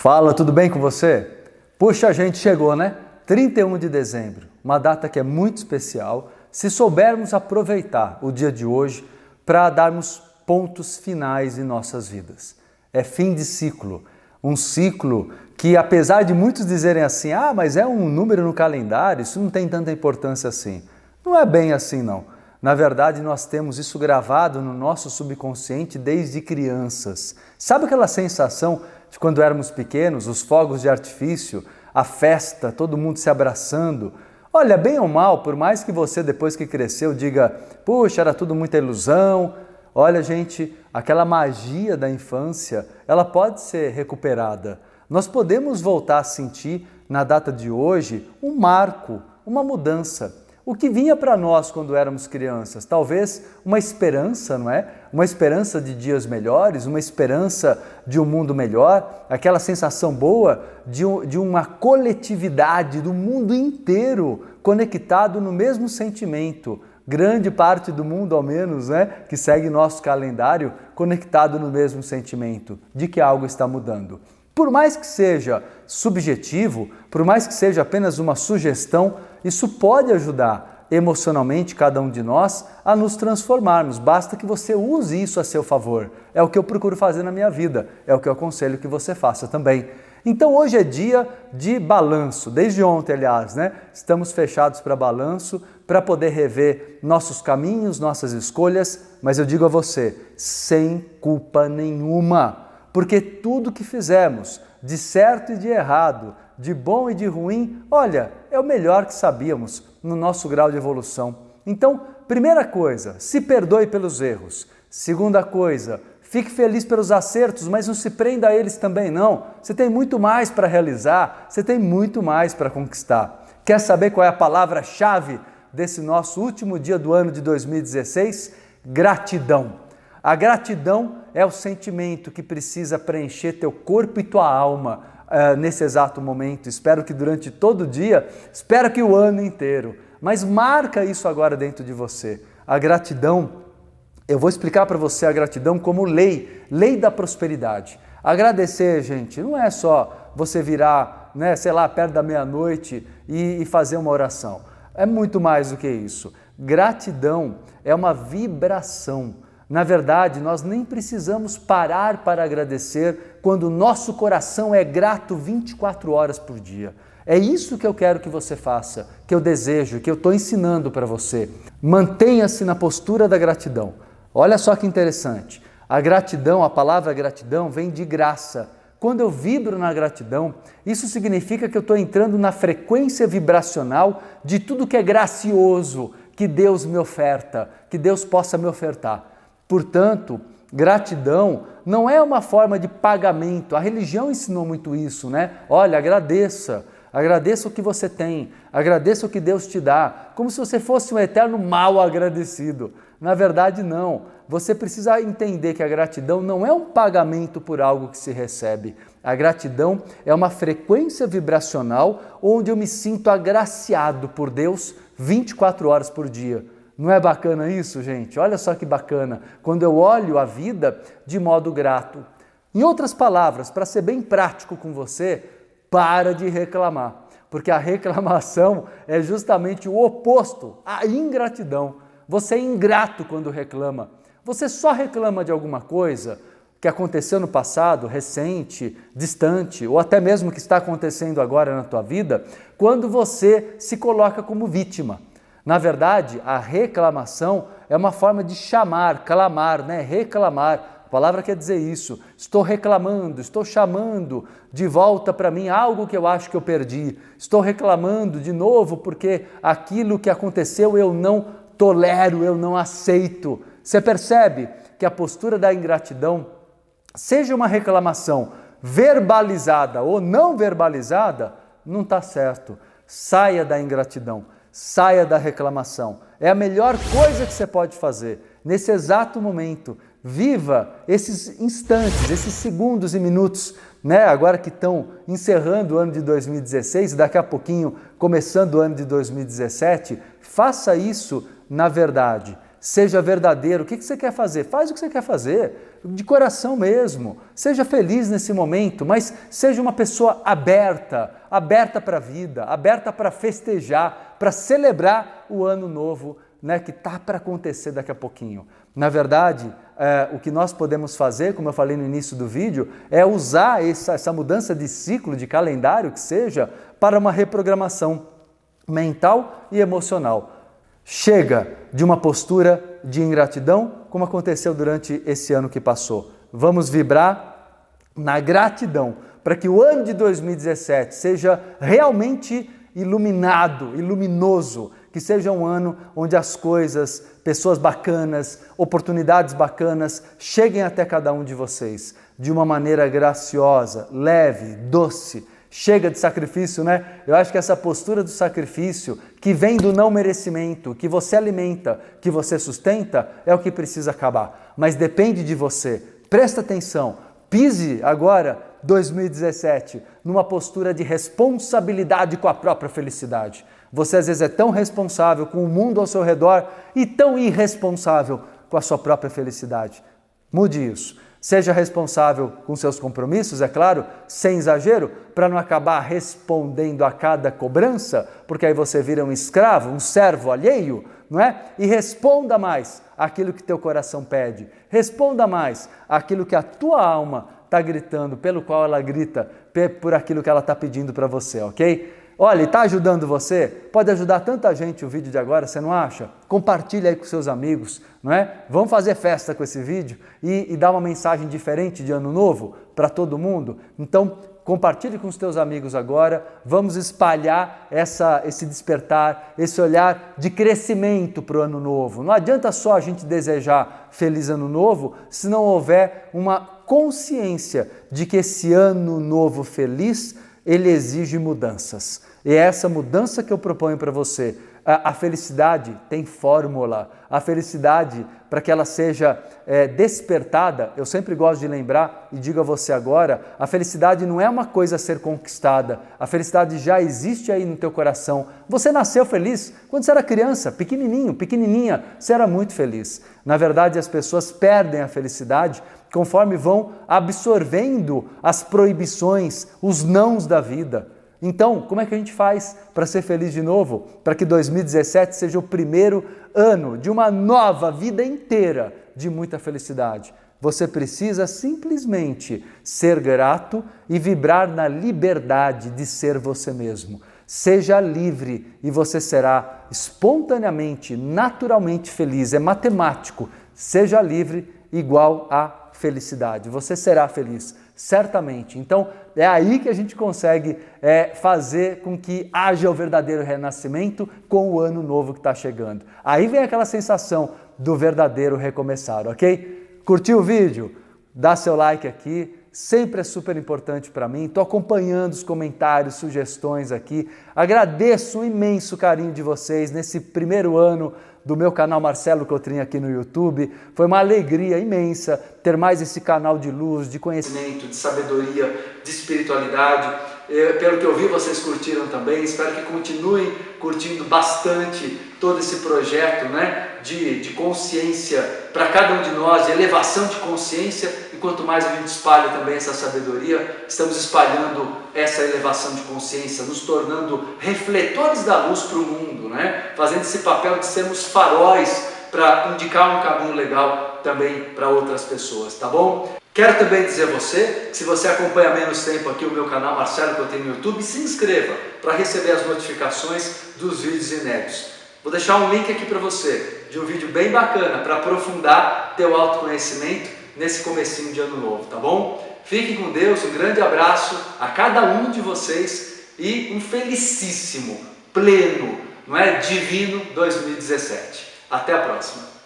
Fala, tudo bem com você? Puxa, a gente chegou, né? 31 de dezembro, uma data que é muito especial, se soubermos aproveitar o dia de hoje para darmos pontos finais em nossas vidas. É fim de ciclo, um ciclo que apesar de muitos dizerem assim, mas é um número no calendário, isso não tem tanta importância assim. Não é bem assim não. Na verdade, nós temos isso gravado no nosso subconsciente desde crianças. Sabe aquela sensação de quando éramos pequenos, os fogos de artifício, a festa, todo mundo se abraçando? Olha, bem ou mal, por mais que você depois que cresceu diga, puxa, era tudo muita ilusão. Olha, gente, aquela magia da infância, ela pode ser recuperada. Nós podemos voltar a sentir na data de hoje um marco, uma mudança. O que vinha para nós quando éramos crianças? Talvez uma esperança, não é? Uma esperança de dias melhores, uma esperança de um mundo melhor, aquela sensação boa de uma coletividade do mundo inteiro conectado no mesmo sentimento. Grande parte do mundo, ao menos, né, que segue nosso calendário, conectado no mesmo sentimento de que algo está mudando. Por mais que seja subjetivo, por mais que seja apenas uma sugestão, isso pode ajudar emocionalmente cada um de nós a nos transformarmos. Basta que você use isso a seu favor. É o que eu procuro fazer na minha vida, é o que eu aconselho que você faça também. Então hoje é dia de balanço, desde ontem, aliás, né? Estamos fechados para balanço, para poder rever nossos caminhos, nossas escolhas, mas eu digo a você, sem culpa nenhuma. Porque tudo que fizemos, de certo e de errado, de bom e de ruim, olha, é o melhor que sabíamos no nosso grau de evolução. Então, primeira coisa, se perdoe pelos erros. Segunda coisa, fique feliz pelos acertos, mas não se prenda a eles também não. Você tem muito mais para realizar, você tem muito mais para conquistar. Quer saber qual é a palavra-chave desse nosso último dia do ano de 2016? Gratidão. A gratidão é o sentimento que precisa preencher teu corpo e tua alma nesse exato momento. Espero que durante todo o dia, espero que o ano inteiro. Mas marca isso agora dentro de você. A gratidão, eu vou explicar para você a gratidão como lei da prosperidade. Agradecer, gente, não é só você virar, né, sei lá, perto da meia-noite e fazer uma oração. É muito mais do que isso. Gratidão é uma vibração. Na verdade, nós nem precisamos parar para agradecer quando o nosso coração é grato 24 horas por dia. É isso que eu quero que você faça, que eu desejo, que eu estou ensinando para você. Mantenha-se na postura da gratidão. Olha só que interessante. A gratidão, a palavra gratidão vem de graça. Quando eu vibro na gratidão, isso significa que eu estou entrando na frequência vibracional de tudo que é gracioso, que Deus me oferta, que Deus possa me ofertar. Portanto, gratidão não é uma forma de pagamento. A religião ensinou muito isso, né? Olha, agradeça o que você tem, agradeça o que Deus te dá, como se você fosse um eterno mal agradecido. Na verdade, não. Você precisa entender que a gratidão não é um pagamento por algo que se recebe. A gratidão é uma frequência vibracional onde eu me sinto agraciado por Deus 24 horas por dia. Não é bacana isso, gente? Olha só que bacana, quando eu olho a vida de modo grato. Em outras palavras, para ser bem prático com você, para de reclamar, porque a reclamação é justamente o oposto à ingratidão. Você é ingrato quando reclama. Você só reclama de alguma coisa que aconteceu no passado, recente, distante, ou até mesmo que está acontecendo agora na tua vida, quando você se coloca como vítima. Na verdade, a reclamação é uma forma de chamar, clamar, né? Reclamar. A palavra quer dizer isso. Estou reclamando, estou chamando de volta para mim algo que eu acho que eu perdi. Estou reclamando de novo porque aquilo que aconteceu eu não tolero, eu não aceito. Você percebe que a postura da ingratidão, seja uma reclamação verbalizada ou não verbalizada, não está certo. Saia da ingratidão. Saia da reclamação. É a melhor coisa que você pode fazer. Nesse exato momento, viva esses instantes, esses segundos e minutos, né? Agora que estão encerrando o ano de 2016 e daqui a pouquinho começando o ano de 2017, faça isso na verdade. seja verdadeiro. O que você quer fazer? Faz o que você quer fazer, de coração mesmo. Seja feliz nesse momento, mas seja uma pessoa aberta para a vida, aberta para festejar, para celebrar o ano novo, né, que está para acontecer daqui a pouquinho. Na verdade, o que nós podemos fazer, como eu falei no início do vídeo, é usar essa mudança de ciclo, de calendário que seja, para uma reprogramação mental e emocional. Chega de uma postura de ingratidão, como aconteceu durante esse ano que passou. Vamos vibrar na gratidão, para que o ano de 2017 seja realmente iluminado, luminoso, que seja um ano onde as coisas, pessoas bacanas, oportunidades bacanas cheguem até cada um de vocês de uma maneira graciosa, leve, doce. Chega de sacrifício, né? Eu acho que essa postura do sacrifício, que vem do não merecimento, que você alimenta, que você sustenta, é o que precisa acabar. Mas depende de você. Presta atenção. Pise agora, 2017, numa postura de responsabilidade com a própria felicidade. Você às vezes é tão responsável com o mundo ao seu redor e tão irresponsável com a sua própria felicidade. Mude isso. Seja responsável com seus compromissos, é claro, sem exagero, para não acabar respondendo a cada cobrança, porque aí você vira um escravo, um servo alheio, não é? E responda mais aquilo que teu coração pede. Responda mais aquilo que a tua alma está gritando, pelo qual ela grita, por aquilo que ela está pedindo para você, ok? Olha, está ajudando você? Pode ajudar tanta gente o vídeo de agora, você não acha? Compartilha aí com seus amigos, não é? Vamos fazer festa com esse vídeo e dar uma mensagem diferente de ano novo para todo mundo? Então, compartilhe com os teus amigos agora, vamos espalhar esse despertar, esse olhar de crescimento para o ano novo. Não adianta só a gente desejar feliz ano novo se não houver uma consciência de que esse ano novo feliz, ele exige mudanças. E é essa mudança que eu proponho para você. A felicidade tem fórmula. A felicidade, para que ela seja despertada, eu sempre gosto de lembrar e digo a você agora, a felicidade não é uma coisa a ser conquistada. A felicidade já existe aí no teu coração. Você nasceu feliz quando você era criança, pequenininho, pequenininha, você era muito feliz. Na verdade, as pessoas perdem a felicidade conforme vão absorvendo as proibições, os nãos da vida. Então, como é que a gente faz para ser feliz de novo? Para que 2017 seja o primeiro ano de uma nova vida inteira de muita felicidade. Você precisa simplesmente ser grato e vibrar na liberdade de ser você mesmo. Seja livre e você será espontaneamente, naturalmente feliz. É matemático. Seja livre igual a felicidade. Você será feliz, certamente. Então, é aí que a gente consegue fazer com que haja o verdadeiro renascimento com o ano novo que está chegando. Aí vem aquela sensação do verdadeiro recomeçar, ok? Curtiu o vídeo? Dá seu like aqui. Sempre é super importante para mim. Estou acompanhando os comentários, sugestões aqui. Agradeço o imenso carinho de vocês nesse primeiro ano do meu canal Marcelo Cotrim aqui no YouTube. Foi uma alegria imensa ter mais esse canal de luz, de conhecimento, de sabedoria, de espiritualidade. Pelo que eu vi, vocês curtiram também. Espero que continuem curtindo bastante todo esse projeto, né, de consciência para cada um de nós, de elevação de consciência. E quanto mais a gente espalha também essa sabedoria, estamos espalhando essa elevação de consciência, nos tornando refletores da luz para o mundo, né? Fazendo esse papel de sermos faróis para indicar um caminho legal também para outras pessoas, tá bom? Quero também dizer a você que se você acompanha há menos tempo aqui o meu canal Marcelo Cotrim no YouTube, se inscreva para receber as notificações dos vídeos inéditos. Vou deixar um link aqui para você de um vídeo bem bacana para aprofundar teu autoconhecimento nesse comecinho de ano novo, tá bom? Fiquem com Deus, um grande abraço a cada um de vocês e um felicíssimo, pleno, não é, divino 2017. Até a próxima!